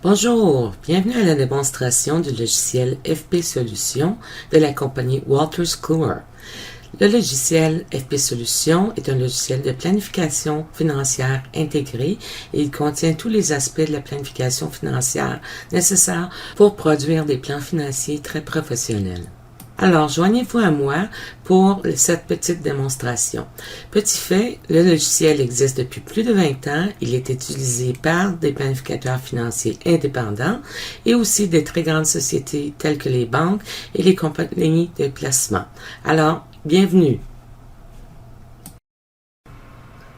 Bonjour, bienvenue à la démonstration du logiciel FP Solutions de la compagnie Wolters Kluwer. Le logiciel FP Solutions est un logiciel de planification financière intégré et il contient tous les aspects de la planification financière nécessaires pour produire des plans financiers très professionnels. Alors, joignez-vous à moi pour cette petite démonstration. Petit fait, le logiciel existe depuis plus de 20 ans. Il est utilisé par des planificateurs financiers indépendants et aussi des très grandes sociétés telles que les banques et les compagnies de placement. Alors, bienvenue.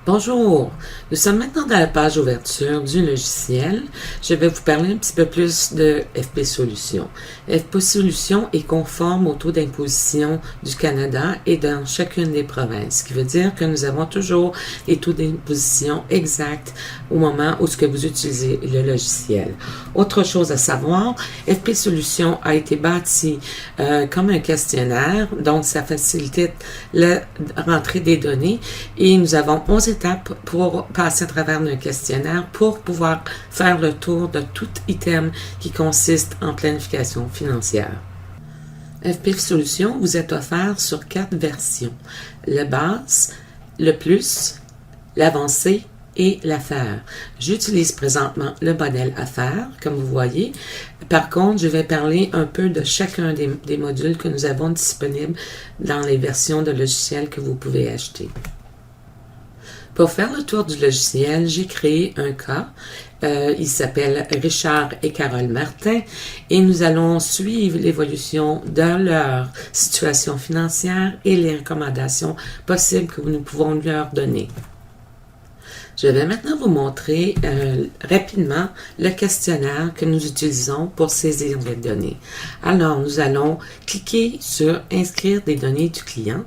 Bonjour, nous sommes maintenant dans la page ouverture du logiciel. Je vais vous parler un petit peu plus de FP Solutions. FP Solutions est conforme au taux d'imposition du Canada et dans chacune des provinces, ce qui veut dire que nous avons toujours les taux d'imposition exacts au moment où vous utilisez le logiciel. Autre chose à savoir, FP Solutions a été bâti comme un questionnaire, donc ça facilite la rentrée des données et nous avons 11 étapes pour passer à travers un questionnaire pour pouvoir faire le tour de tout item qui consiste en planification financière. FP Solutions vous est offert sur 4 versions. Le base, le plus, l'avancé et l'affaire. J'utilise présentement le modèle affaires, comme vous voyez. Par contre, je vais parler un peu de chacun des modules que nous avons disponibles dans les versions de logiciel que vous pouvez acheter. Pour faire le tour du logiciel, j'ai créé un cas. Il s'appelle Richard et Carole Martin et nous allons suivre l'évolution de leur situation financière et les recommandations possibles que nous pouvons leur donner. Je vais maintenant vous montrer rapidement le questionnaire que nous utilisons pour saisir les données. Alors, nous allons cliquer sur « Inscrire des données du client ».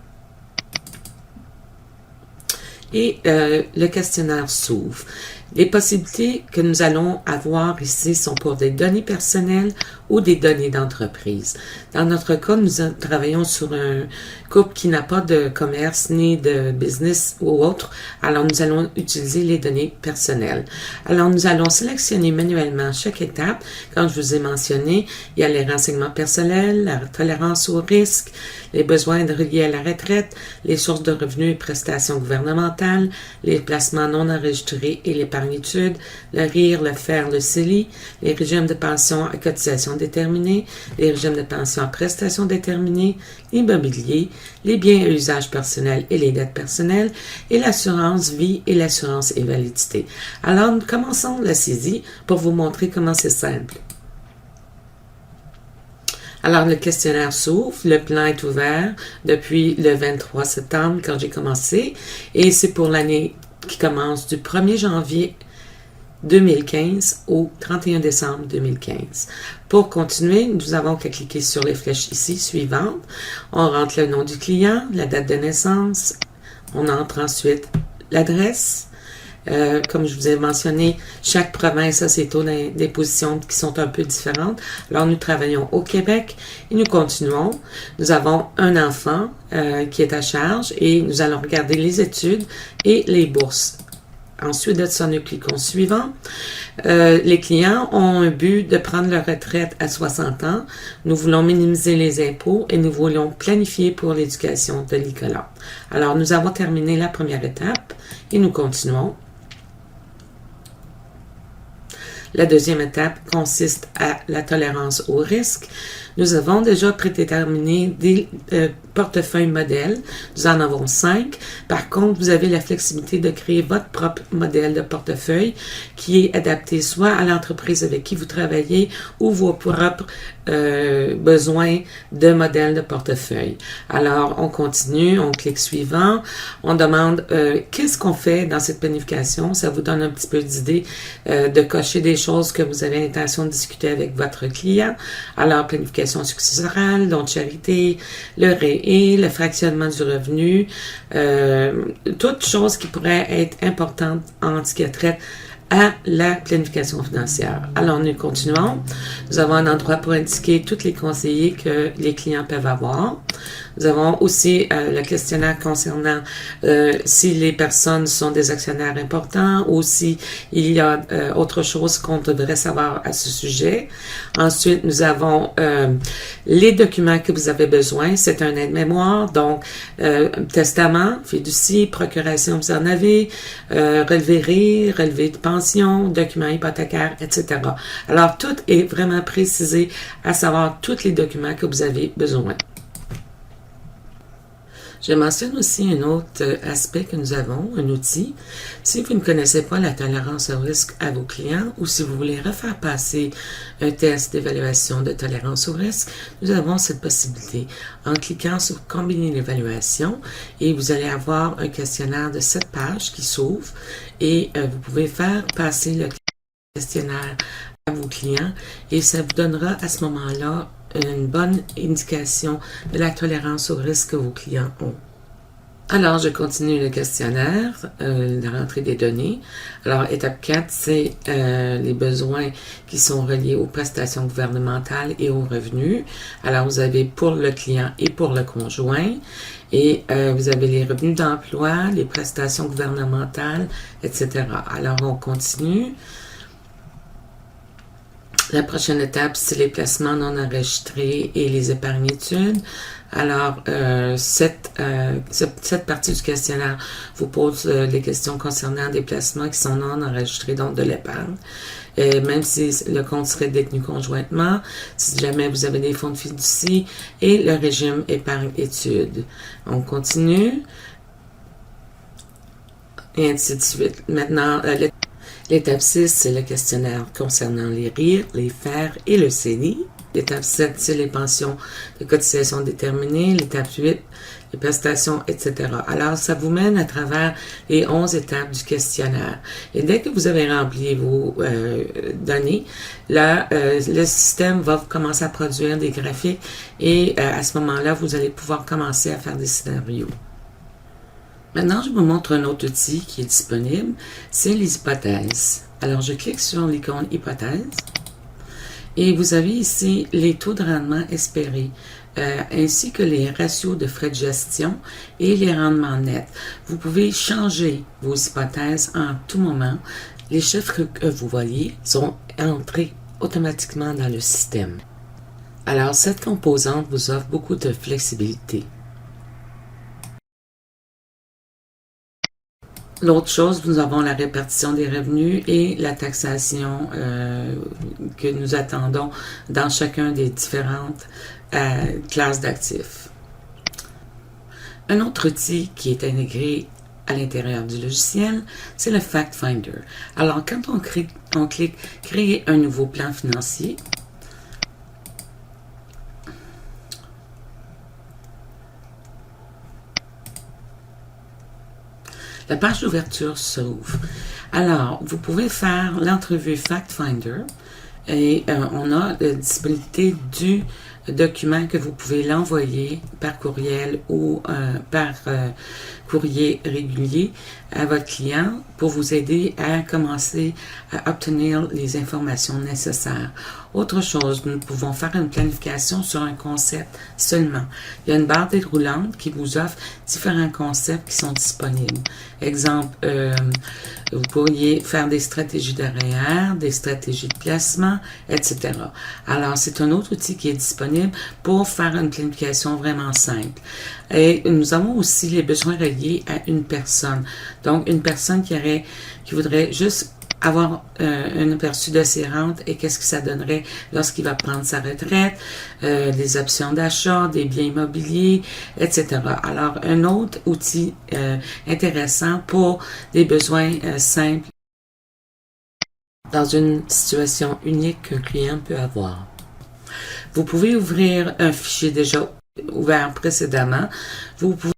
Et le questionnaire s'ouvre. Les possibilités que nous allons avoir ici sont pour des données personnelles ou des données d'entreprise. Dans notre cas, nous travaillons sur un couple qui n'a pas de commerce ni de business ou autre. Alors, nous allons utiliser les données personnelles. Alors, nous allons sélectionner manuellement chaque étape. Comme je vous ai mentionné, il y a les renseignements personnels, la tolérance au risque, les besoins reliés à la retraite, les sources de revenus et prestations gouvernementales, les placements non enregistrés et l'épargnitude, le RIR, le FER, le CELI, les régimes de pension à cotisation déterminée, les régimes de pension à prestations déterminées, l'immobilier, les biens à usage personnel et les dettes personnelles, et l'assurance vie et l'assurance invalidité. Alors, nous commençons la saisie pour vous montrer comment c'est simple. Alors, le questionnaire s'ouvre, le plan est ouvert depuis le 23 septembre quand j'ai commencé et c'est pour l'année qui commence du 1er janvier 2015 au 31 décembre 2015. Pour continuer, nous avons qu'à cliquer sur les flèches ici suivantes. On rentre le nom du client, la date de naissance, on entre ensuite l'adresse, Comme je vous ai mentionné, chaque province a ses taux d'imposition qui sont un peu différentes. Alors, nous travaillons au Québec et nous continuons. Nous avons un enfant qui est à charge et nous allons regarder les études et les bourses. Ensuite de ça, nous cliquons suivant. Les clients ont un but de prendre leur retraite à 60 ans. Nous voulons minimiser les impôts et nous voulons planifier pour l'éducation de Nicolas. Alors, nous avons terminé la première étape et nous continuons. La deuxième étape consiste à la tolérance au risque. Nous avons déjà prédéterminé des portefeuilles modèles. Nous en avons 5. Par contre, vous avez la flexibilité de créer votre propre modèle de portefeuille qui est adapté soit à l'entreprise avec qui vous travaillez ou vos propres besoins de modèles de portefeuille. Alors, on continue, on clique suivant, on demande qu'est-ce qu'on fait dans cette planification. Ça vous donne un petit peu d'idée de cocher des choses que vous avez l'intention de discuter avec votre client. Alors, planification successorale, don de charité, le REE, le fractionnement du revenu, toutes choses qui pourraient être importantes en ce qui a trait à la planification financière. Alors, nous continuons. Nous avons un endroit pour indiquer tous les conseillers que les clients peuvent avoir. Nous avons aussi le questionnaire concernant si les personnes sont des actionnaires importants ou si il y a autre chose qu'on devrait savoir à ce sujet. Ensuite, nous avons les documents que vous avez besoin. C'est un aide-mémoire, donc testament, fiducie, procuration, vous en avez, relevé REER, relevé de pension, documents hypothécaires, etc. Alors, tout est vraiment précisé à savoir tous les documents que vous avez besoin. Je mentionne aussi un autre aspect que nous avons, un outil. Si vous ne connaissez pas la tolérance au risque à vos clients ou si vous voulez refaire passer un test d'évaluation de tolérance au risque, nous avons cette possibilité. En cliquant sur Combiner l'évaluation et vous allez avoir un questionnaire de 7 pages qui s'ouvre et vous pouvez faire passer le questionnaire à vos clients et ça vous donnera à ce moment-là une bonne indication de la tolérance au risque que vos clients ont. Alors, je continue le questionnaire, la rentrée des données. Alors, étape 4, c'est les besoins qui sont reliés aux prestations gouvernementales et aux revenus. Alors, vous avez pour le client et pour le conjoint. Et vous avez les revenus d'emploi, les prestations gouvernementales, etc. Alors, on continue. La prochaine étape, c'est les placements non enregistrés et les épargnes-études. Alors, cette partie du questionnaire vous pose des questions concernant des placements qui sont non enregistrés, donc de l'épargne. Même si le compte serait détenu conjointement, si jamais vous avez des fonds de fiducie et le régime épargne-études. On continue. Et ainsi de suite. Maintenant, l'étape 6, c'est le questionnaire concernant les REER, les FER et le CELI. L'étape 7, c'est les pensions de cotisation déterminées. L'étape 8, les prestations, etc. Alors, ça vous mène à travers les 11 étapes du questionnaire. Et dès que vous avez rempli vos données, là, le système va commencer à produire des graphiques et à ce moment-là, vous allez pouvoir commencer à faire des scénarios. Maintenant, je vous montre un autre outil qui est disponible, c'est les hypothèses. Alors, je clique sur l'icône hypothèse et vous avez ici les taux de rendement espérés ainsi que les ratios de frais de gestion et les rendements nets. Vous pouvez changer vos hypothèses en tout moment. Les chiffres que vous voyez sont entrés automatiquement dans le système. Alors, cette composante vous offre beaucoup de flexibilité. L'autre chose, nous avons la répartition des revenus et la taxation que nous attendons dans chacun des différentes classes d'actifs. Un autre outil qui est intégré à l'intérieur du logiciel, c'est le Fact Finder. Alors, quand on clique Créer un nouveau plan financier, la page d'ouverture s'ouvre. Alors, vous pouvez faire l'entrevue Fact Finder et on a la disponibilité du document que vous pouvez l'envoyer par courriel ou par courrier régulier à votre client pour vous aider à commencer à obtenir les informations nécessaires. Autre chose, nous pouvons faire une planification sur un concept seulement. Il y a une barre déroulante qui vous offre différents concepts qui sont disponibles. Exemple, vous pourriez faire des stratégies d'arrière, des stratégies de placement, etc. Alors, c'est un autre outil qui est disponible pour faire une planification vraiment simple. Et nous avons aussi les besoins reliés à une personne. Donc, une personne qui voudrait juste avoir un aperçu de ses rentes et qu'est-ce que ça donnerait lorsqu'il va prendre sa retraite, des options d'achat, des biens immobiliers, etc. Alors, un autre outil intéressant pour des besoins simples dans une situation unique qu'un client peut avoir. Vous pouvez ouvrir un fichier déjà ouvert précédemment. Vous pouvez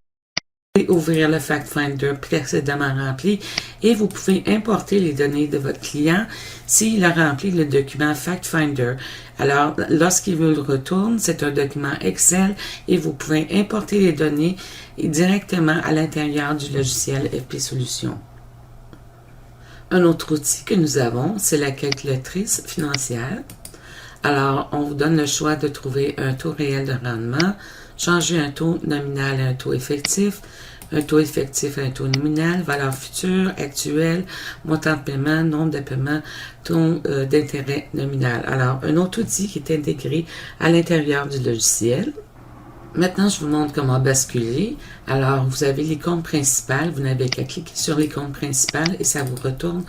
ouvrir le Fact Finder précédemment rempli et vous pouvez importer les données de votre client s'il a rempli le document Fact Finder. Alors, lorsqu'il vous le retourne, c'est un document Excel et vous pouvez importer les données directement à l'intérieur du logiciel FP Solutions. Un autre outil que nous avons, c'est la calculatrice financière. Alors, on vous donne le choix de trouver un taux réel de rendement, changer un taux nominal à un taux effectif à un taux nominal, valeur future, actuelle, montant de paiement, nombre de paiements, taux d'intérêt nominal. Alors, un autre outil qui est intégré à l'intérieur du logiciel. Maintenant, je vous montre comment basculer. Alors, vous avez l'icône principale, vous n'avez qu'à cliquer sur l'icône principale et ça vous retourne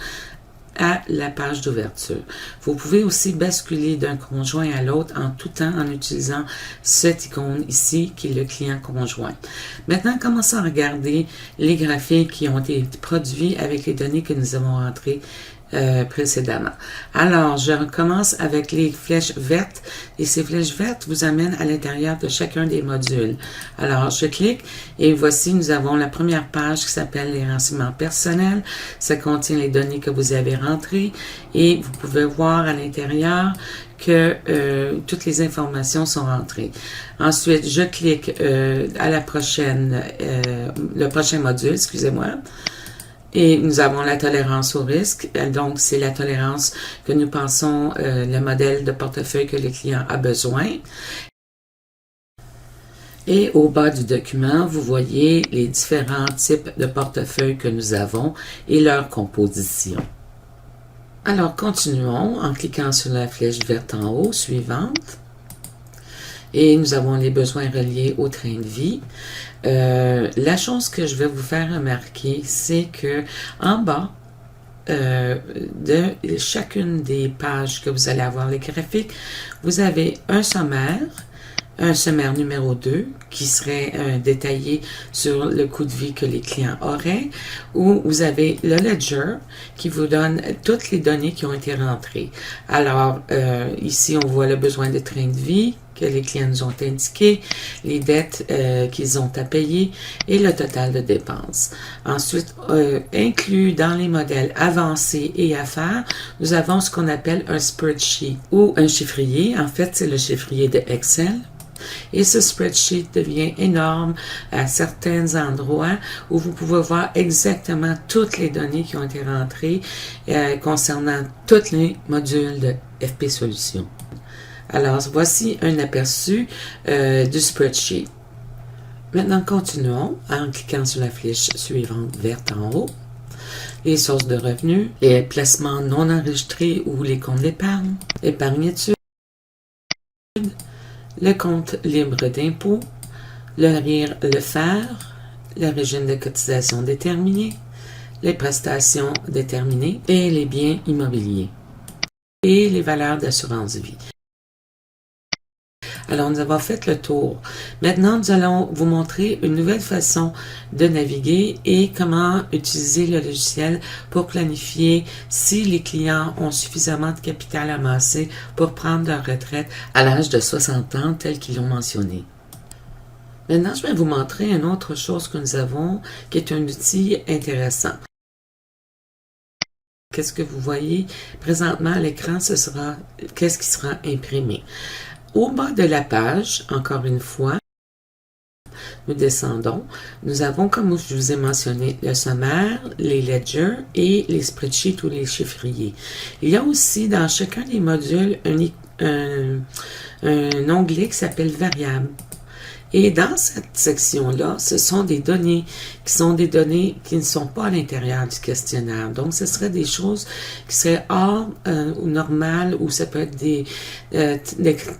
à la page d'ouverture. Vous pouvez aussi basculer d'un conjoint à l'autre en tout temps en utilisant cette icône ici qui est le client conjoint. Maintenant, commençons à regarder les graphiques qui ont été produits avec les données que nous avons entrées précédemment. Alors, je recommence avec les flèches vertes et ces flèches vertes vous amènent à l'intérieur de chacun des modules. Alors, je clique et voici, nous avons la première page qui s'appelle les renseignements personnels. Ça contient les données que vous avez rentrées et vous pouvez voir à l'intérieur que toutes les informations sont rentrées. Ensuite, je clique à le prochain module, excusez-moi. Et nous avons la tolérance au risque. Donc, c'est la tolérance que nous pensons le modèle de portefeuille que le client a besoin. Et au bas du document, vous voyez les différents types de portefeuilles que nous avons et leur composition. Alors, continuons en cliquant sur la flèche verte en haut, suivante. Et nous avons les besoins reliés au train de vie. La chose que je vais vous faire remarquer, c'est que en bas de chacune des pages que vous allez avoir les graphiques, vous avez un sommaire numéro 2 qui serait détaillé sur le coût de vie que les clients auraient, ou vous avez le ledger qui vous donne toutes les données qui ont été rentrées. Alors, ici, on voit le besoin de train de vie que les clients nous ont indiqué, les dettes qu'ils ont à payer et le total de dépenses. Ensuite, inclus dans les modèles avancés et affaires, nous avons ce qu'on appelle un spreadsheet ou un chiffrier. En fait, c'est le chiffrier de Excel. Et ce spreadsheet devient énorme à certains endroits où vous pouvez voir exactement toutes les données qui ont été rentrées concernant tous les modules de FP Solutions. Alors, voici un aperçu du spreadsheet. Maintenant, continuons en cliquant sur la flèche suivante verte en haut. Les sources de revenus, les placements non enregistrés ou les comptes d'épargne, épargne études, le compte libre d'impôt, le RIR, le FER, le régime de cotisation déterminé, les prestations déterminées et les biens immobiliers et les valeurs d'assurance vie. Alors, nous avons fait le tour. Maintenant, nous allons vous montrer une nouvelle façon de naviguer et comment utiliser le logiciel pour planifier si les clients ont suffisamment de capital amassé pour prendre leur retraite à l'âge de 60 ans, tel qu'ils l'ont mentionné. Maintenant, je vais vous montrer une autre chose que nous avons, qui est un outil intéressant. Qu'est-ce que vous voyez présentement à l'écran, ce sera qu'est-ce qui sera imprimé. au bas de la page, encore une fois, nous descendons. Nous avons, comme je vous ai mentionné, le sommaire, les ledgers et les spreadsheets ou les chiffriers. Il y a aussi dans chacun des modules un onglet qui s'appelle variable. Et dans cette section-là, ce sont des données qui ne sont pas à l'intérieur du questionnaire. Donc, ce seraient des choses qui seraient hors ou normales, ou ça peut être des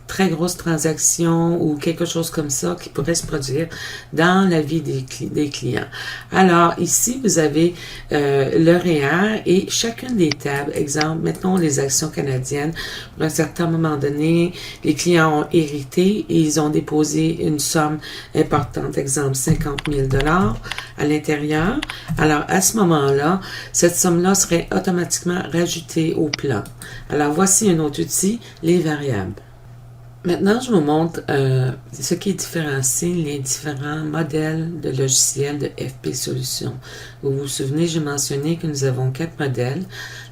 très grosses transactions ou quelque chose comme ça qui pourrait se produire dans la vie des clients. Alors, ici, vous avez le REER et chacune des tables. Exemple, mettons les actions canadiennes. À un certain moment donné, les clients ont hérité et ils ont déposé une somme importante, exemple 50 000 $ à l'intérieur. Alors, à ce moment-là, cette somme-là serait automatiquement rajoutée au plan. Alors, voici un autre outil, les variables. Maintenant, je vous montre ce qui différencie les différents modèles de logiciels de FP Solutions. Vous vous souvenez, j'ai mentionné que nous avons 4 modèles.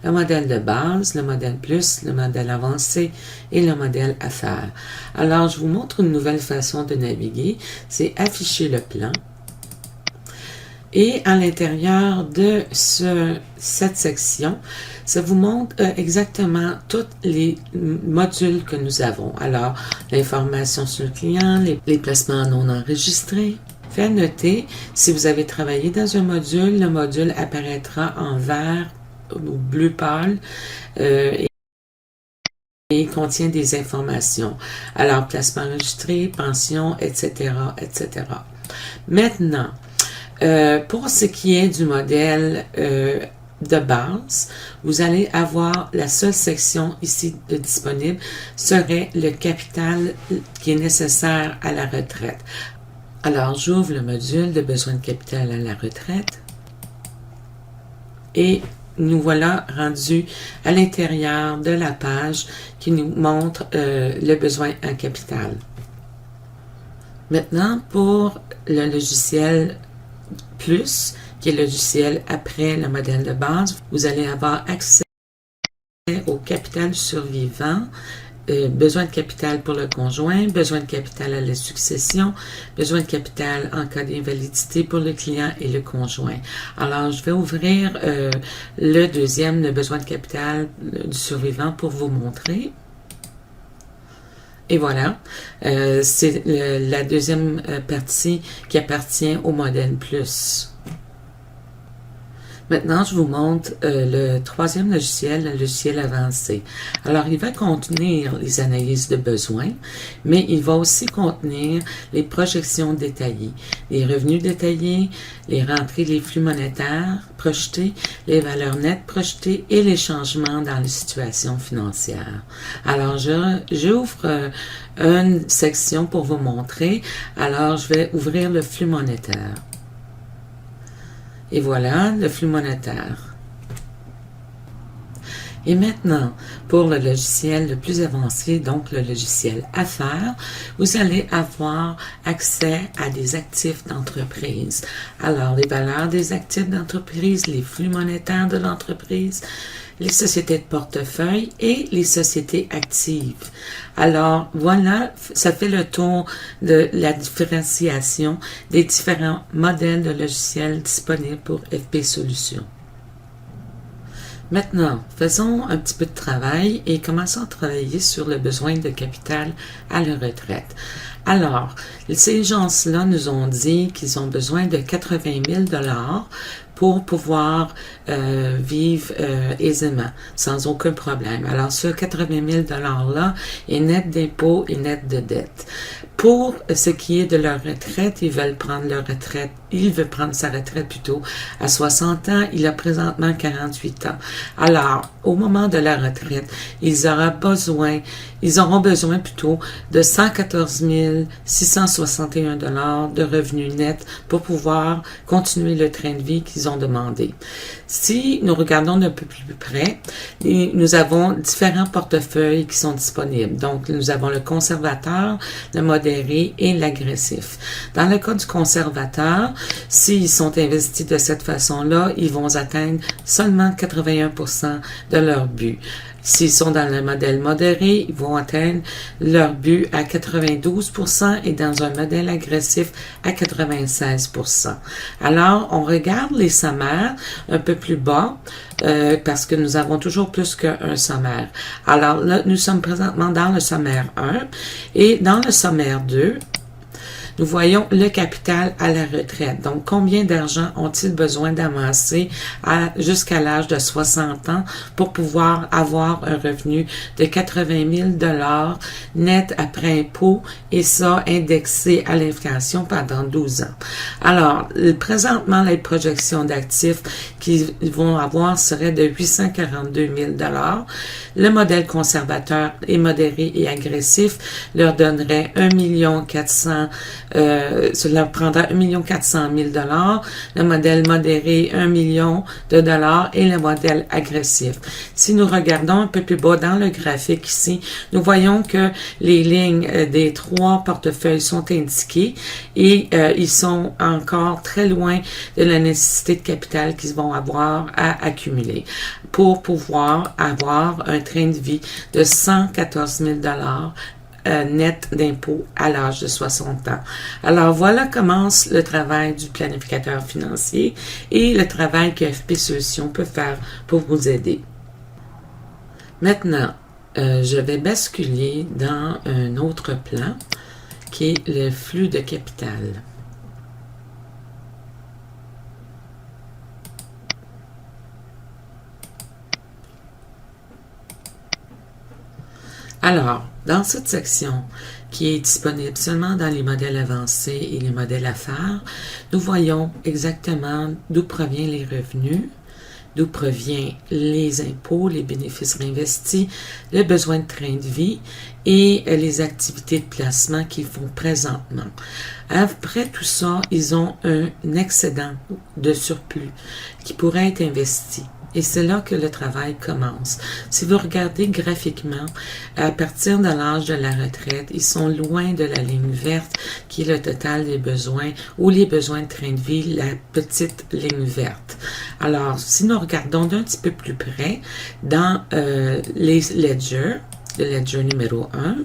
Le modèle de base, le modèle plus, le modèle avancé et le modèle affaires. Alors, je vous montre une nouvelle façon de naviguer. C'est afficher le plan. Et à l'intérieur de cette section, ça vous montre exactement tous les modules que nous avons. Alors, l'information sur le client, les placements non enregistrés. Fait noter, si vous avez travaillé dans un module, le module apparaîtra en vert ou bleu pâle et contient des informations. Alors, placement enregistré, pension, etc., etc. Maintenant, pour ce qui est du modèle de base, vous allez avoir la seule section ici de disponible serait le capital qui est nécessaire à la retraite. Alors, j'ouvre le module de besoin de capital à la retraite et nous voilà rendus à l'intérieur de la page qui nous montre le besoin en capital. Maintenant, pour le logiciel plus, qui est le logiciel après le modèle de base, vous allez avoir accès au capital survivant, besoin de capital pour le conjoint, besoin de capital à la succession, besoin de capital en cas d'invalidité pour le client et le conjoint. Alors, je vais ouvrir le deuxième, le besoin de capital du survivant pour vous montrer. Et voilà, c'est la deuxième partie qui appartient au modèle plus. Maintenant, je vous montre le troisième logiciel, le logiciel avancé. Alors, il va contenir les analyses de besoins, mais il va aussi contenir les projections détaillées, les revenus détaillés, les rentrées, les flux monétaires projetés, les valeurs nettes projetées et les changements dans les situations financières. Alors, j'ouvre une section pour vous montrer. Alors, je vais ouvrir le flux monétaire. Et voilà le flux monétaire. Et maintenant, pour le logiciel le plus avancé, donc le logiciel affaires, vous allez avoir accès à des actifs d'entreprise. Alors, les valeurs des actifs d'entreprise, les flux monétaires de l'entreprise, les sociétés de portefeuille et les sociétés actives. Alors, voilà, ça fait le tour de la différenciation des différents modèles de logiciels disponibles pour FP Solutions. Maintenant, faisons un petit peu de travail et commençons à travailler sur le besoin de capital à la retraite. Alors, ces gens-là nous ont dit qu'ils ont besoin de 80 000 $ pour pouvoir vivre aisément, sans aucun problème. Alors, ce 80 000 $ est net d'impôts et net de dettes. Pour ce qui est de leur retraite, ils veulent prendre leur retraite. Il veut prendre sa retraite plutôt à 60 ans. Il a présentement 48 ans. Alors, au moment de la retraite, ils auront besoin plutôt de 114 661 $ de revenus nets pour pouvoir continuer le train de vie qu'ils ont demandé. Si nous regardons d'un peu plus près, nous avons différents portefeuilles qui sont disponibles. Donc, nous avons le conservateur, le modéré et l'agressif. Dans le cas du conservateur, s'ils sont investis de cette façon-là, ils vont atteindre seulement 81% de leur but. S'ils sont dans le modèle modéré, ils vont atteindre leur but à 92% et dans un modèle agressif à 96%. Alors, on regarde les sommaires un peu plus bas parce que nous avons toujours plus qu'un sommaire. Alors là, nous sommes présentement dans le sommaire 1 et dans le sommaire 2, nous voyons le capital à la retraite. Donc, combien d'argent ont-ils besoin d'amasser jusqu'à l'âge de 60 ans pour pouvoir avoir un revenu de 80 000 $ net après impôt et ça indexé à l'inflation pendant 12 ans. Alors, présentement, les projections d'actifs qu'ils vont avoir seraient de 842 000 $. Le modèle conservateur et modéré et agressif leur donnerait 1 400 000 cela prendra 1 400 000 $, le modèle modéré 1 million de dollars et le modèle agressif. Si nous regardons un peu plus bas dans le graphique ici, nous voyons que les lignes des 3 portefeuilles sont indiquées et ils sont encore très loin de la nécessité de capital qu'ils vont avoir à accumuler pour pouvoir avoir un train de vie de 114 000 $ net d'impôts à l'âge de 60 ans. Alors voilà commence le travail du planificateur financier et le travail que FP Solutions peut faire pour vous aider. Maintenant, je vais basculer dans un autre plan qui est le flux de capital. Alors, dans cette section qui est disponible seulement dans les modèles avancés et les modèles à faire, nous voyons exactement d'où proviennent les revenus, d'où proviennent les impôts, les bénéfices réinvestis, le besoin de train de vie et les activités de placement qu'ils font présentement. Après tout ça, ils ont un excédent de surplus qui pourrait être investi. Et c'est là que le travail commence. Si vous regardez graphiquement, à partir de l'âge de la retraite, ils sont loin de la ligne verte qui est le total des besoins ou les besoins de train de vie, la petite ligne verte. Alors, si nous regardons d'un petit peu plus près dans les ledgers, le ledger numéro 1,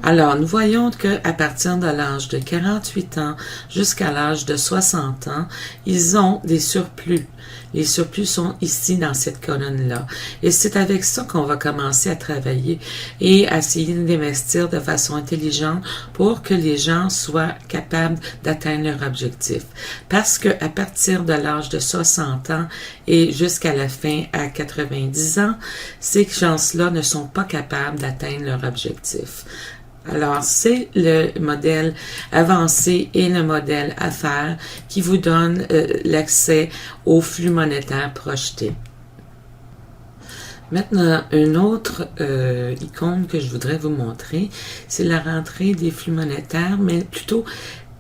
alors, nous voyons qu'à partir de l'âge de 48 ans jusqu'à l'âge de 60 ans, ils ont des surplus. Les surplus sont ici dans cette colonne-là. Et c'est avec ça qu'on va commencer à travailler et à essayer d'investir de façon intelligente pour que les gens soient capables d'atteindre leur objectif. Parce que à partir de l'âge de 60 ans et jusqu'à la fin à 90 ans, ces gens-là ne sont pas capables d'atteindre leur objectif. Alors, c'est le modèle avancé et le modèle affaires qui vous donnent l'accès au flux monétaire projeté. Maintenant, une autre icône que je voudrais vous montrer, c'est la rentrée des flux monétaires, mais plutôt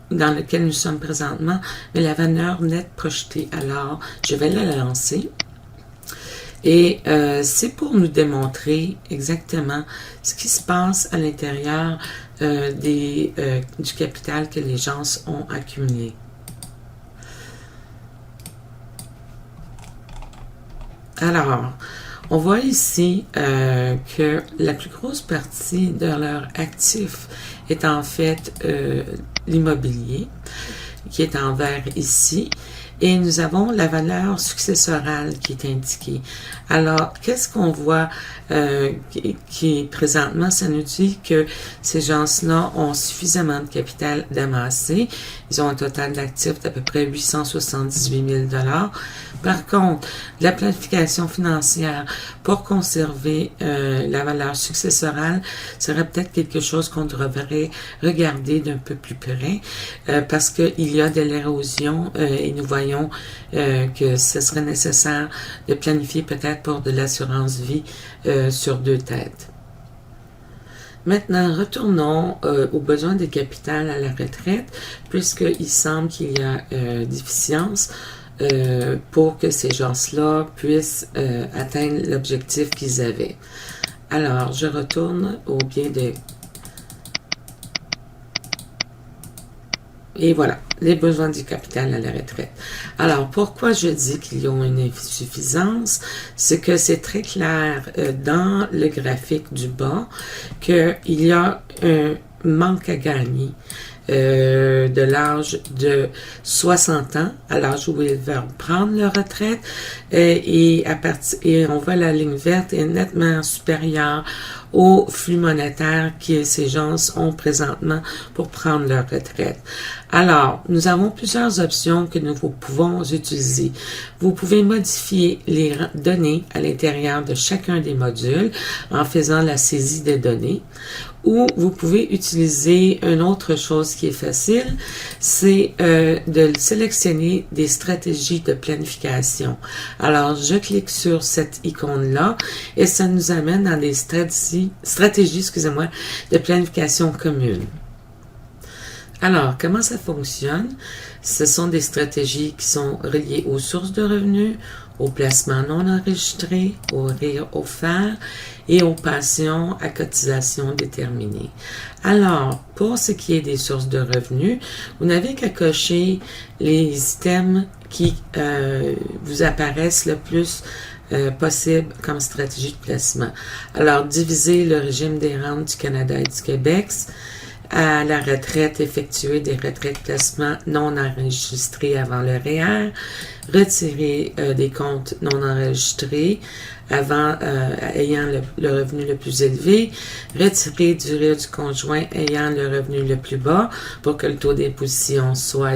dans lequel nous sommes présentement, mais la valeur nette projetée. Alors, je vais la lancer. Et c'est pour nous démontrer exactement ce qui se passe à l'intérieur du capital que les gens ont accumulé. Alors, on voit ici que la plus grosse partie de leur actif est en fait l'immobilier, qui est en vert ici. Et nous avons la valeur successorale qui est indiquée. Alors, qu'est-ce qu'on voit qui présentement, ça nous dit que ces gens-là ont suffisamment de capital d'amasser. Ils ont un total d'actifs d'à peu près 878 000 $. Par contre, la planification financière pour conserver la valeur successorale serait peut-être quelque chose qu'on devrait regarder d'un peu plus près parce qu'il y a de l'érosion et nous voyons que ce serait nécessaire de planifier peut-être pour de l'assurance vie sur 2 têtes. Maintenant, retournons aux besoins de capital à la retraite, puisqu'il semble qu'il y a déficience pour que ces gens-là puissent atteindre l'objectif qu'ils avaient. Alors, je retourne au bien de Et voilà, les besoins du capital à la retraite. Alors, pourquoi je dis qu'il y a une insuffisance? C'est que c'est très clair dans le graphique du bas qu'il y a un manque à gagner de l'âge de 60 ans, à l'âge où ils veulent prendre leur retraite, et on voit la ligne verte est nettement supérieure au flux monétaire que ces gens ont présentement pour prendre leur retraite. Alors, nous avons plusieurs options que nous pouvons utiliser. Vous pouvez modifier les données à l'intérieur de chacun des modules en faisant la saisie des données. Ou vous pouvez utiliser une autre chose qui est facile, c'est de sélectionner des stratégies de planification. Alors, je clique sur cette icône-là et ça nous amène dans des stratégies, de planification commune. Alors, comment ça fonctionne? Ce sont des stratégies qui sont reliées aux sources de revenus, aux placements non enregistrés, aux rires offerts et aux pensions à cotisation déterminée. Alors, pour ce qui est des sources de revenus, vous n'avez qu'à cocher les items qui vous apparaissent le plus possible comme stratégie de placement. Alors, diviser le régime des rentes du Canada et du Québec à la retraite, effectuer des retraites placement non enregistrés avant le REER, retirer des comptes non enregistrés avant ayant le revenu le plus élevé, retirer du REER du conjoint ayant le revenu le plus bas pour que le taux d'imposition soit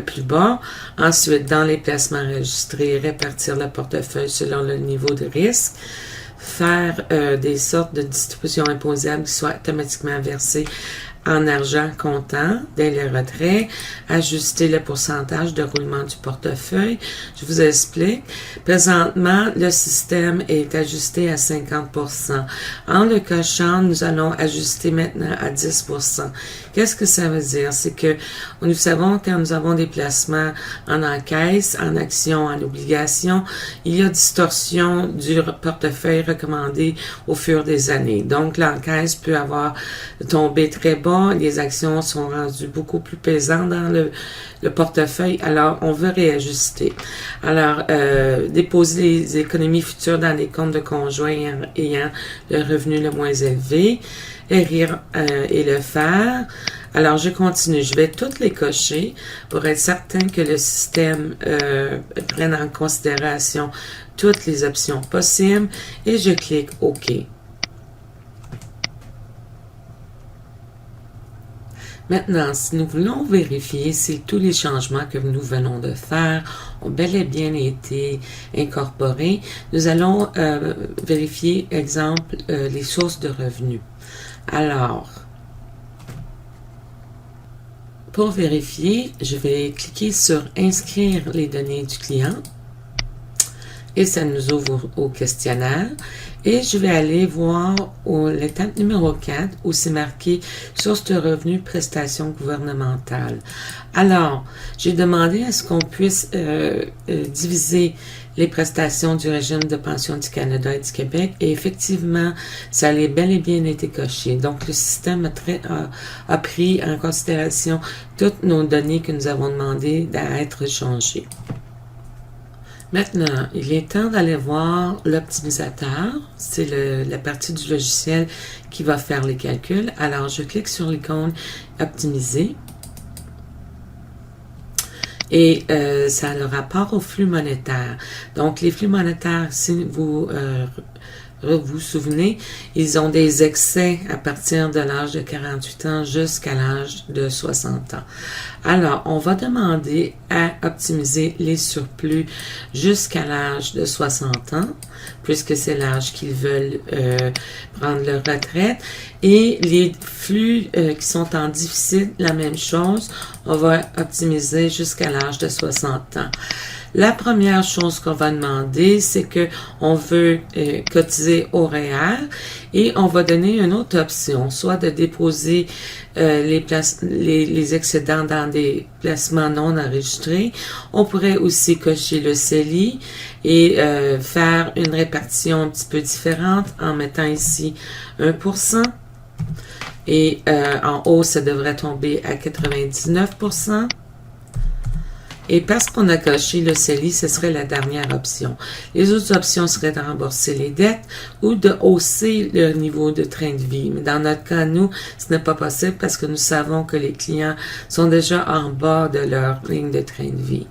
plus bas. Ensuite, dans les placements enregistrés, répartir le portefeuille selon le niveau de risque. Faire des sortes de distributions imposables qui soient automatiquement versées en argent comptant dès le retrait, ajuster le pourcentage de roulement du portefeuille. Je vous explique. Présentement, le système est ajusté à 50%. En le cochant, nous allons ajuster maintenant à 10%. Qu'est-ce que ça veut dire? C'est que nous savons quand nous avons des placements en encaisse, en action, en obligation, il y a distorsion du portefeuille recommandé au fur des années. Donc, l'encaisse peut avoir tombé très bas. Les actions sont rendues beaucoup plus pesantes dans le portefeuille, alors on veut réajuster. Alors, déposer les économies futures dans les comptes de conjoints ayant le revenu le moins élevé, et le faire. Alors, je continue. Je vais toutes les cocher pour être certain que le système prenne en considération toutes les options possibles et je clique OK. Maintenant, si nous voulons vérifier si tous les changements que nous venons de faire ont bel et bien été incorporés, nous allons vérifier, exemple, les sources de revenus. Alors, pour vérifier, je vais cliquer sur « Inscrire les données du client » et ça nous ouvre au questionnaire. Et je vais aller voir l'étape numéro 4 où c'est marqué « Source de revenus, prestations gouvernementales ». Alors, j'ai demandé à ce qu'on puisse diviser les prestations du régime de pension du Canada et du Québec et effectivement, ça a bel et bien été coché. Donc, le système a pris en considération toutes nos données que nous avons demandé à être changées. Maintenant, il est temps d'aller voir l'optimisateur. C'est la partie du logiciel qui va faire les calculs. Alors, je clique sur l'icône « Optimiser ». Et ça a le rapport au flux monétaire. Donc, les flux monétaires, si vous vous souvenez, ils ont des excès à partir de l'âge de 48 ans jusqu'à l'âge de 60 ans. Alors, on va demander à optimiser les surplus jusqu'à l'âge de 60 ans, puisque c'est l'âge qu'ils veulent prendre leur retraite. Et les flux qui sont en déficit, la même chose, on va optimiser jusqu'à l'âge de 60 ans. La première chose qu'on va demander, c'est que on veut cotiser au REER et on va donner une autre option, soit de déposer les excédents dans des placements non enregistrés. On pourrait aussi cocher le CELI et faire une répartition un petit peu différente en mettant ici 1%. Et en haut, ça devrait tomber à 99%. Et parce qu'on a coché le CELI, ce serait la dernière option. Les autres options seraient de rembourser les dettes ou de hausser le niveau de train de vie. Mais dans notre cas, nous, ce n'est pas possible parce que nous savons que les clients sont déjà en bas de leur ligne de train de vie.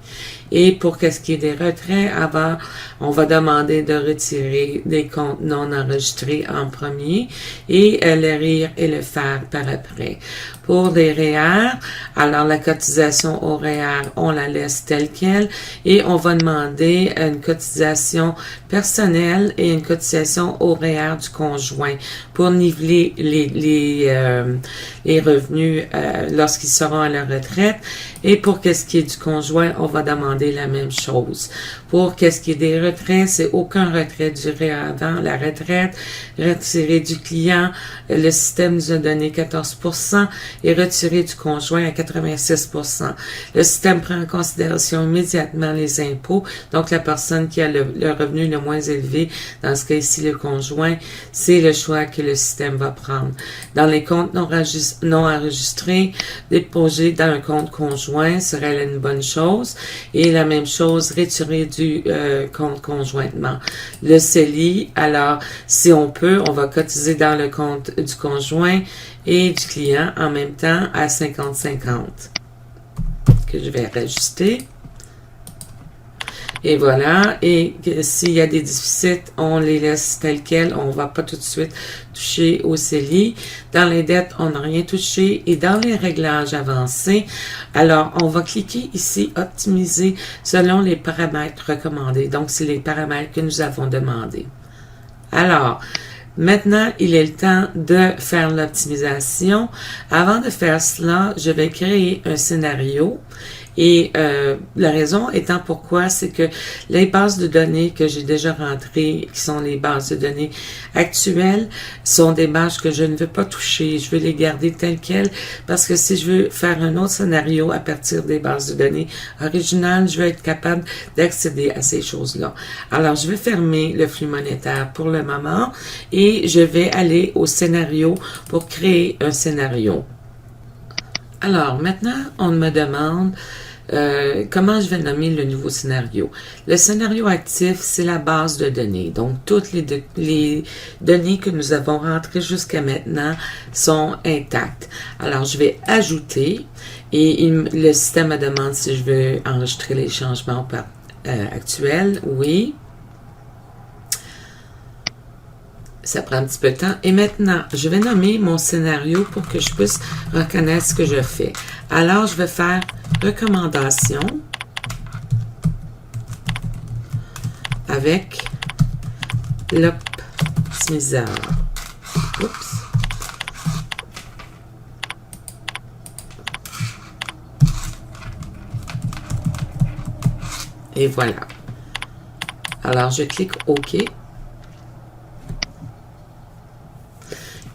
Et pour qu'est-ce qui est des retraits, avant, on va demander de retirer des comptes non enregistrés en premier et le RIR et le FER par après. Pour les REER, alors la cotisation au REER, on la laisse telle quelle et on va demander une cotisation personnelle et une cotisation au REER du conjoint pour niveler les revenus lorsqu'ils seront à leur retraite. Et pour qu'est-ce qui est du conjoint, on va demander la même chose. Pour qu'est-ce qui est des retraits, c'est aucun retrait duré avant la retraite, retiré du client, le système nous a donné 14% et retiré du conjoint à 86%. Le système prend en considération immédiatement les impôts, donc la personne qui a le revenu le moins élevé, dans ce cas ici le conjoint, c'est le choix que le système va prendre. Dans les comptes non enregistrés, déposer dans un compte conjoint serait une bonne chose et la même chose retirer du compte conjointement. Le CELI, alors si on peut, on va cotiser dans le compte du conjoint et du client en même temps à 50-50 que je vais rajuster. Et voilà, et s'il y a des déficits, on les laisse tels quels, on ne va pas tout de suite toucher au CELI. Dans les dettes, on n'a rien touché. Et dans les réglages avancés, alors on va cliquer ici, optimiser selon les paramètres recommandés. Donc, c'est les paramètres que nous avons demandés. Alors, maintenant, il est le temps de faire l'optimisation. Avant de faire cela, je vais créer un scénario. Et la raison étant pourquoi, c'est que les bases de données que j'ai déjà rentrées, qui sont les bases de données actuelles, sont des bases que je ne veux pas toucher. Je veux les garder telles quelles parce que si je veux faire un autre scénario à partir des bases de données originales, je veux être capable d'accéder à ces choses-là. Alors, je vais fermer le flux monétaire pour le moment et je vais aller au scénario pour créer un scénario. Alors, maintenant, on me demande comment je vais nommer le nouveau scénario. Le scénario actif, c'est la base de données. Donc, toutes les données que nous avons rentrées jusqu'à maintenant sont intactes. Alors, je vais ajouter et le système me demande si je veux enregistrer les changements actuels. Oui. Ça prend un petit peu de temps. Et maintenant, je vais nommer mon scénario pour que je puisse reconnaître ce que je fais. Alors, je vais faire recommandation avec l'optimiseur. Oups. Et voilà. Alors, je clique OK.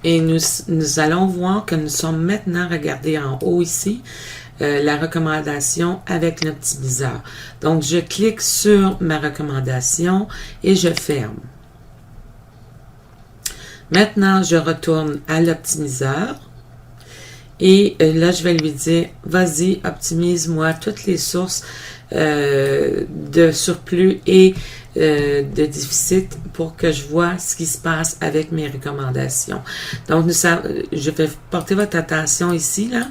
Et nous allons voir que nous sommes maintenant, regardez en haut ici, la recommandation avec l'optimiseur. Donc, je clique sur ma recommandation et je ferme. Maintenant, je retourne à l'optimiseur. Et là, je vais lui dire, vas-y, optimise-moi toutes les sources de surplus et de déficit pour que je vois ce qui se passe avec mes recommandations. Donc, je vais porter votre attention ici, là,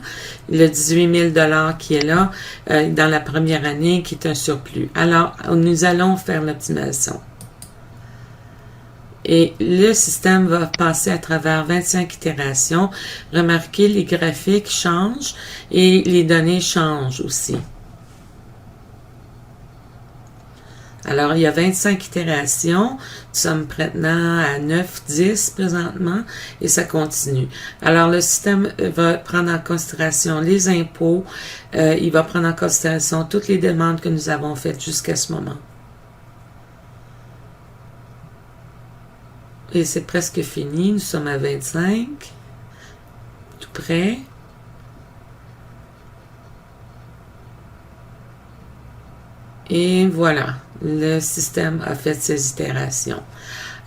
le 18 000 qui est là dans la première année, qui est un surplus. Alors, nous allons faire l'optimisation. Et le système va passer à travers 25 itérations. Remarquez, les graphiques changent et les données changent aussi. Alors, il y a 25 itérations. Nous sommes maintenant à 9, 10 présentement et ça continue. Alors, le système va prendre en considération les impôts. Il va prendre en considération toutes les demandes que nous avons faites jusqu'à ce moment. Et c'est presque fini. Nous sommes à 25. Tout près. Et voilà. le système a fait ses itérations.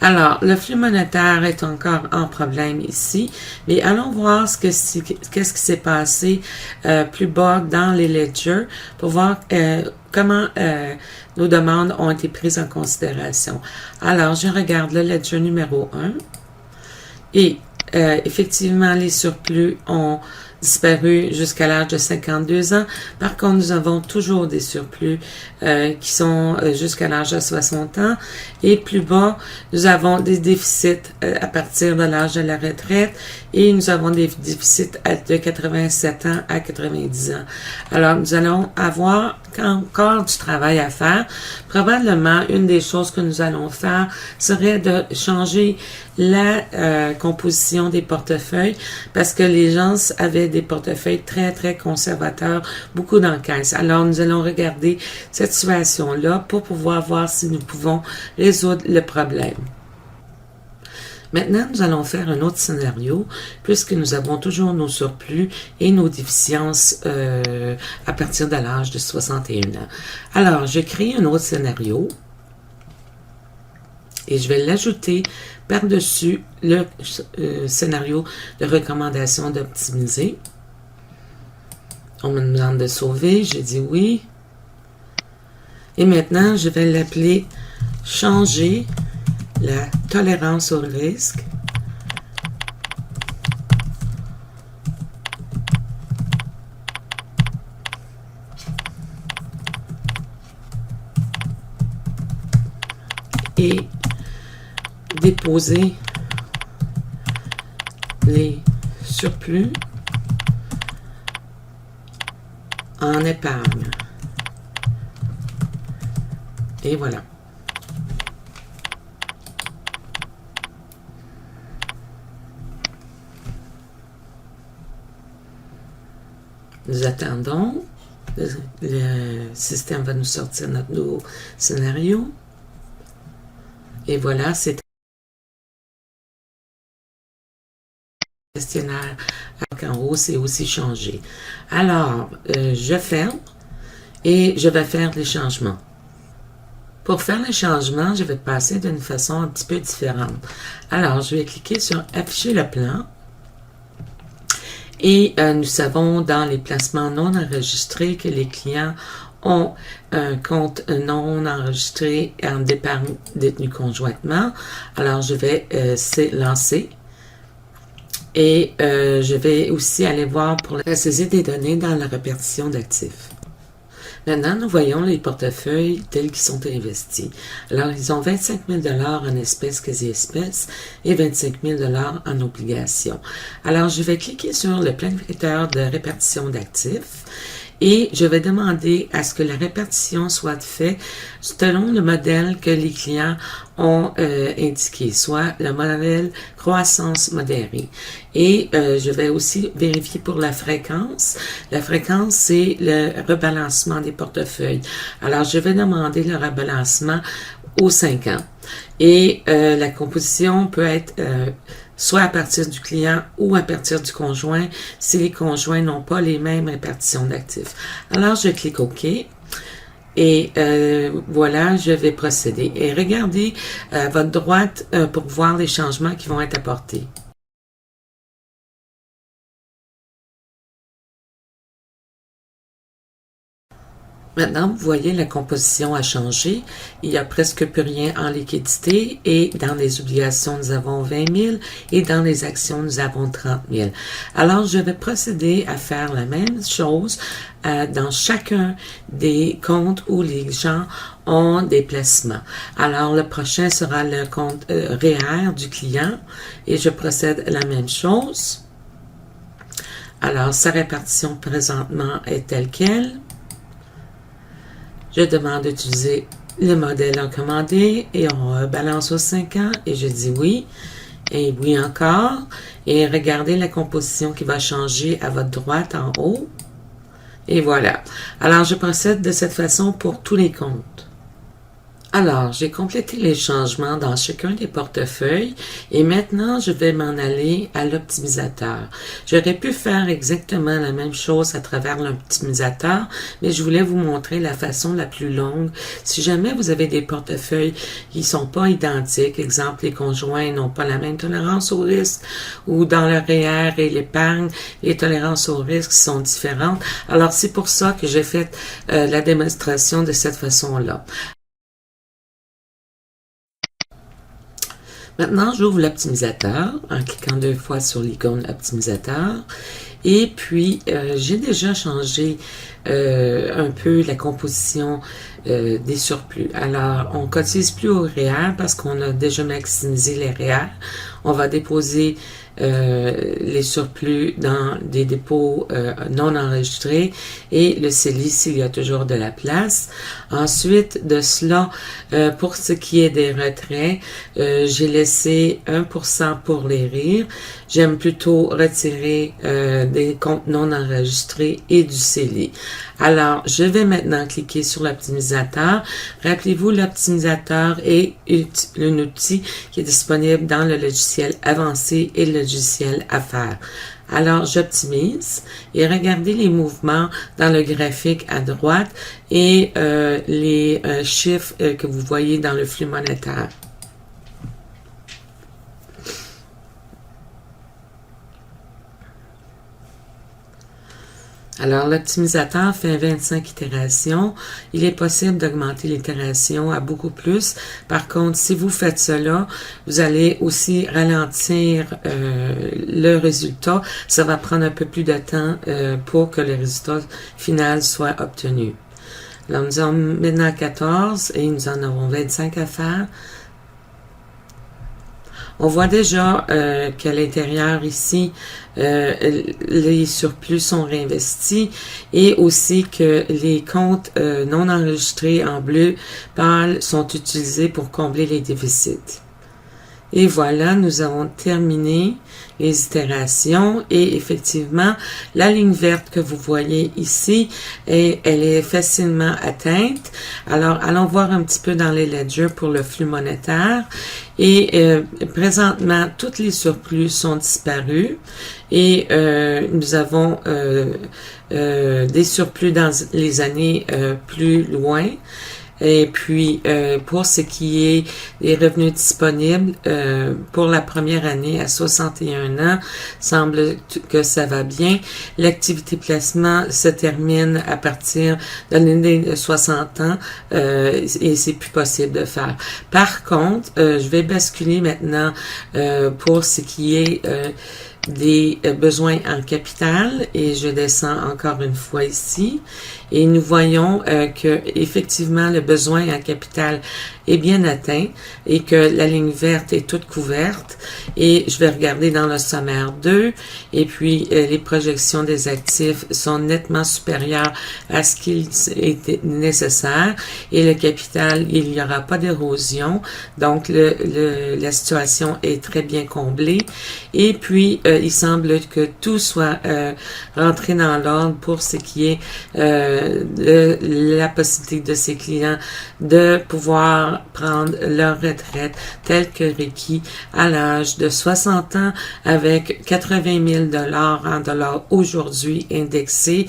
Alors, le flux monétaire est encore en problème ici, mais allons voir qu'est-ce qui s'est passé plus bas dans les ledgers pour voir comment nos demandes ont été prises en considération. Alors, je regarde le ledger numéro 1 et effectivement, les surplus ont disparu jusqu'à l'âge de 52 ans. Par contre, nous avons toujours des surplus qui sont jusqu'à l'âge de 60 ans. Et plus bas, nous avons des déficits à partir de l'âge de la retraite et nous avons des déficits de 87 ans à 90 ans. Alors, nous allons avoir encore du travail à faire. Probablement, une des choses que nous allons faire serait de changer la composition des portefeuilles parce que les gens avaient des portefeuilles très, très conservateurs, beaucoup d'encaisses. Alors, nous allons regarder cette situation-là pour pouvoir voir si nous pouvons résoudre le problème. Maintenant, nous allons faire un autre scénario puisque nous avons toujours nos surplus et nos déficiences à partir de l'âge de 61 ans. Alors, je crée un autre scénario et je vais l'ajouter par-dessus le scénario de recommandation d'optimiser. On me demande de sauver, j'ai dit oui. Et maintenant, je vais l'appeler « Changer la tolérance au risque ». Et déposer les surplus en épargne. Et voilà. Nous attendons. Le système va nous sortir notre nouveau scénario. Et voilà, c'est un questionnaire en haut, c'est aussi changé. Alors, je ferme et je vais faire les changements. Pour faire les changements, je vais passer d'une façon un petit peu différente. Alors, je vais cliquer sur Afficher le plan. Et nous savons dans les placements non enregistrés que les clients ont un compte non enregistré en d'épargne détenu conjointement. Alors, je vais lancer. Et je vais aussi aller voir pour la saisie des données dans la répartition d'actifs. Maintenant, nous voyons les portefeuilles tels qu'ils sont investis. Alors, ils ont 25 000 $ en espèces, quasi-espèces, et 25 000 $ en obligations. Alors, je vais cliquer sur le planificateur de répartition d'actifs et je vais demander à ce que la répartition soit faite selon le modèle que les clients ont indiqué, soit le modèle croissance modérée. Et je vais aussi vérifier pour la fréquence. La fréquence, c'est le rebalancement des portefeuilles. Alors, je vais demander le rebalancement aux 5 ans. Et la composition peut être soit à partir du client ou à partir du conjoint, si les conjoints n'ont pas les mêmes répartitions d'actifs. Alors, je clique OK. Et voilà, je vais procéder. Et regardez à votre droite pour voir les changements qui vont être apportés. Maintenant, vous voyez, la composition a changé. Il n'y a presque plus rien en liquidité et dans les obligations, nous avons 20 000 et dans les actions, nous avons 30 000. Alors, je vais procéder à faire la même chose dans chacun des comptes où les gens ont des placements. Alors, le prochain sera le compte REER du client et je procède à la même chose. Alors, sa répartition présentement est telle qu'elle. Je demande d'utiliser le modèle recommandé et on balance aux 5 ans et je dis oui. Et oui encore. Et regardez la composition qui va changer à votre droite en haut. Et voilà. Alors, je procède de cette façon pour tous les comptes. Alors, j'ai complété les changements dans chacun des portefeuilles et maintenant, je vais m'en aller à l'optimisateur. J'aurais pu faire exactement la même chose à travers l'optimisateur, mais je voulais vous montrer la façon la plus longue. Si jamais vous avez des portefeuilles qui sont pas identiques, exemple, les conjoints n'ont pas la même tolérance au risque ou dans le REER et l'épargne, les tolérances au risque sont différentes. Alors, c'est pour ça que j'ai fait la démonstration de cette façon-là. Maintenant, j'ouvre l'optimisateur en cliquant 2 fois sur l'icône optimisateur. Et puis, j'ai déjà changé un peu la composition des surplus. Alors, on ne cotise plus au REER parce qu'on a déjà maximisé les REER. On va déposer les surplus dans des dépôts non enregistrés et le CELI s'il y a toujours de la place. Ensuite de cela, pour ce qui est des retraits, j'ai laissé 1% pour les rires. J'aime plutôt retirer des comptes non enregistrés et du CELI. Alors, je vais maintenant cliquer sur l'optimisateur. Rappelez-vous, l'optimisateur est un outil qui est disponible dans le logiciel avancé et le logiciel affaires. Alors, j'optimise et regardez les mouvements dans le graphique à droite et les chiffres que vous voyez dans le flux monétaire. Alors, l'optimisateur fait 25 itérations. Il est possible d'augmenter l'itération à beaucoup plus. Par contre, si vous faites cela, vous allez aussi ralentir le résultat. Ça va prendre un peu plus de temps pour que le résultat final soit obtenu. Alors, nous avons maintenant 14 et nous en avons 25 à faire. On voit déjà qu'à l'intérieur ici, les surplus sont réinvestis et aussi que les comptes non enregistrés en bleu pâle sont utilisés pour combler les déficits. Et voilà, nous avons terminé les itérations et effectivement, la ligne verte que vous voyez ici, elle est facilement atteinte. Alors, allons voir un petit peu dans les ledgers pour le flux monétaire. Et présentement, tous les surplus sont disparus et nous avons des surplus dans les années plus loin. Et puis, pour ce qui est des revenus disponibles, pour la première année à 61 ans, semble que ça va bien. L'activité placement se termine à partir de l'année de 60 ans et c'est plus possible de faire. Par contre, je vais basculer maintenant pour ce qui est des besoins en capital et je descends encore une fois ici et nous voyons que effectivement le besoin en capital est bien atteint et que la ligne verte est toute couverte et je vais regarder dans le sommaire 2 et puis les projections des actifs sont nettement supérieures à ce qu'il était nécessaire et le capital, il n'y aura pas d'érosion donc la situation est très bien comblée et puis il semble que tout soit rentré dans l'ordre pour ce qui est la possibilité de ces clients de pouvoir prendre leur retraite telle que requis à l'âge de 60 ans avec 80 000 en dollars aujourd'hui indexés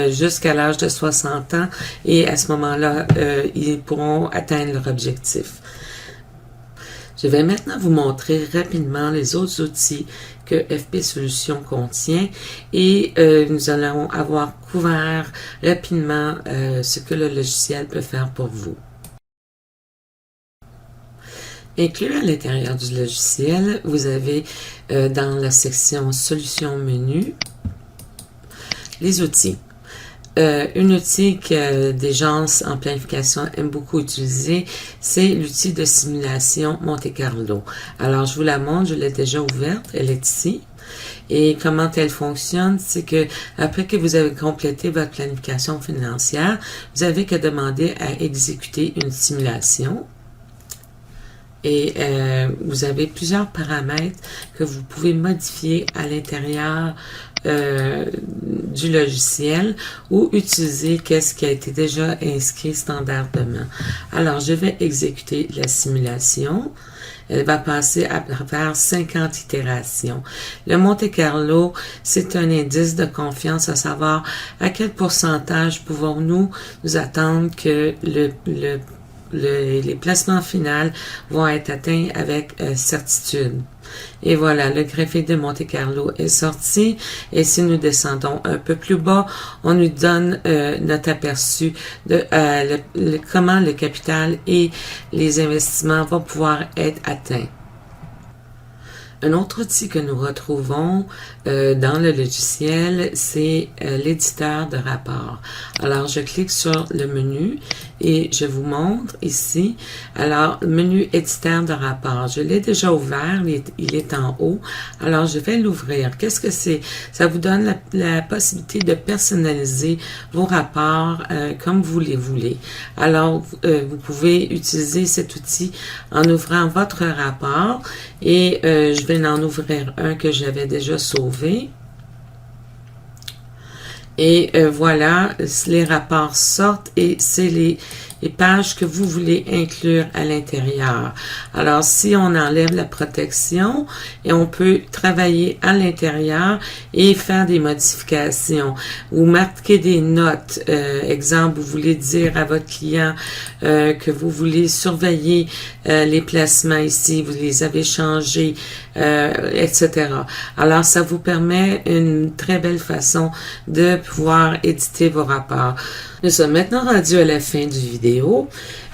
jusqu'à l'âge de 60 ans et à ce moment-là, ils pourront atteindre leur objectif. Je vais maintenant vous montrer rapidement les autres outils que FP Solutions contient et nous allons avoir couvert rapidement ce que le logiciel peut faire pour vous. Inclus à l'intérieur du logiciel, vous avez dans la section Solutions menu les outils. Un outil que des gens en planification aiment beaucoup utiliser, c'est l'outil de simulation Monte Carlo. Alors, je vous la montre, je l'ai déjà ouverte, elle est ici. Et comment elle fonctionne, c'est que après que vous avez complété votre planification financière, vous avez que demander à exécuter une simulation. et vous avez plusieurs paramètres que vous pouvez modifier à l'intérieur du logiciel ou utiliser qu'est-ce qui a été déjà inscrit standardement. Alors, je vais exécuter la simulation. Elle va passer à travers 50 itérations. Le Monte Carlo, c'est un indice de confiance à savoir à quel pourcentage pouvons-nous nous attendre que les placements finaux vont être atteints avec certitude. Et voilà, le graphique de Monte Carlo est sorti. Et si nous descendons un peu plus bas, on nous donne notre aperçu de comment le capital et les investissements vont pouvoir être atteints. Un autre outil que nous retrouvons dans le logiciel, c'est l'éditeur de rapport. Alors, je clique sur le menu et je vous montre ici. Alors, menu éditeur de rapport. Je l'ai déjà ouvert, il est en haut. Alors, je vais l'ouvrir. Qu'est-ce que c'est? Ça vous donne la possibilité de personnaliser vos rapports comme vous les voulez. Alors, vous pouvez utiliser cet outil en ouvrant votre rapport et je vais en ouvrir un que j'avais déjà sauvé. Et voilà, les rapports sortent et c'est les pages que vous voulez inclure à l'intérieur. Alors, si on enlève la protection, et on peut travailler à l'intérieur et faire des modifications ou marquer des notes. Exemple, vous voulez dire à votre client que vous voulez surveiller les placements ici, vous les avez changés, etc. Alors, ça vous permet une très belle façon de pouvoir éditer vos rapports. Nous sommes maintenant rendus à la fin du vidéo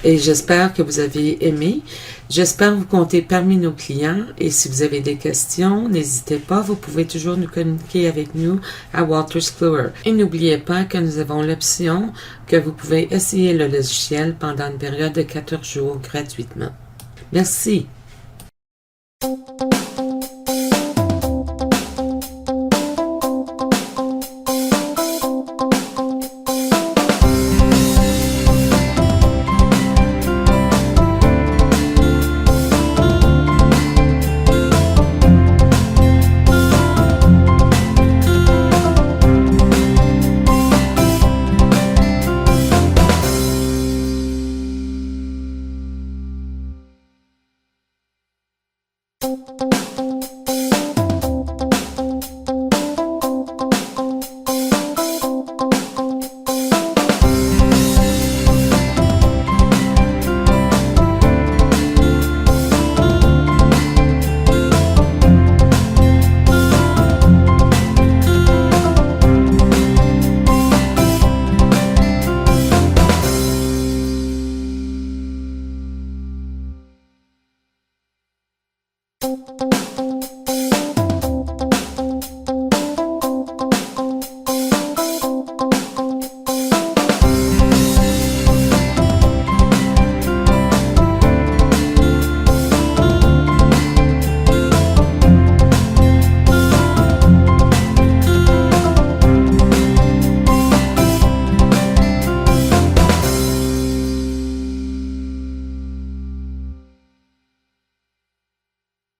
et j'espère que vous avez aimé. J'espère vous compter parmi nos clients et si vous avez des questions, n'hésitez pas, vous pouvez toujours nous communiquer avec nous à Wolters Kluwer. Et n'oubliez pas que nous avons l'option que vous pouvez essayer le logiciel pendant une période de 14 jours gratuitement. Merci. Thank you.